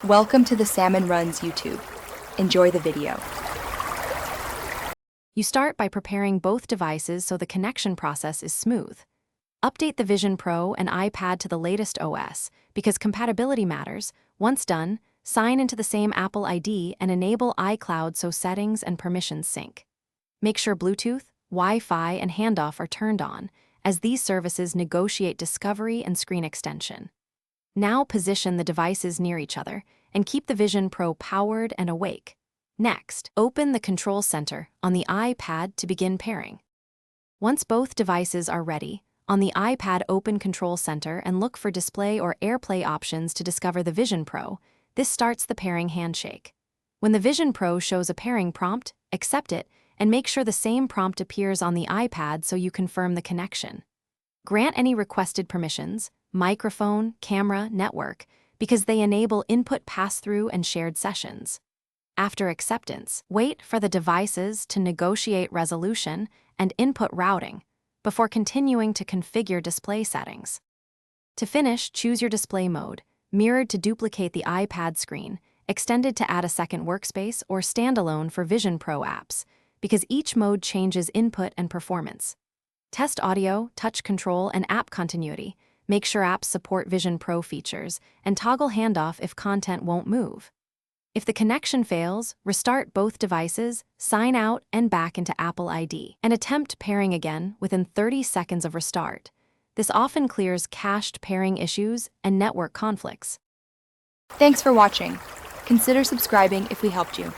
Welcome to the Salmon Runs YouTube. Enjoy the video. You start by preparing both devices so the connection process is smooth. Update the Vision Pro and iPad to the latest OS because compatibility matters. Once done, sign into the same Apple ID and enable iCloud so settings and permissions sync. Make sure Bluetooth, Wi-Fi, and handoff are turned on, as these services negotiate discovery and screen extension. Now position the devices near each other and keep the Vision Pro powered and awake. Next, open the Control Center on the iPad to begin pairing. Once both devices are ready, on the iPad open Control Center and look for Display or AirPlay options to discover the Vision Pro. This starts the pairing handshake. When the Vision Pro shows a pairing prompt, accept it and make sure the same prompt appears on the iPad so you confirm the connection. Grant any requested permissions, microphone, camera, network, because they enable input pass-through and shared sessions. After acceptance, wait for the devices to negotiate resolution and input routing before continuing to configure display settings. To finish, choose your display mode, mirrored to duplicate the iPad screen, extended to add a second workspace, or standalone for Vision Pro apps, because each mode changes input and performance. Test audio, touch control, and app continuity. Make sure apps support Vision Pro features, and toggle handoff if content won't move. If the connection fails, restart both devices, sign out and back into Apple ID, and attempt pairing again within 30 seconds of restart. This often clears cached pairing issues and network conflicts. Thanks for watching. Consider subscribing if we helped you.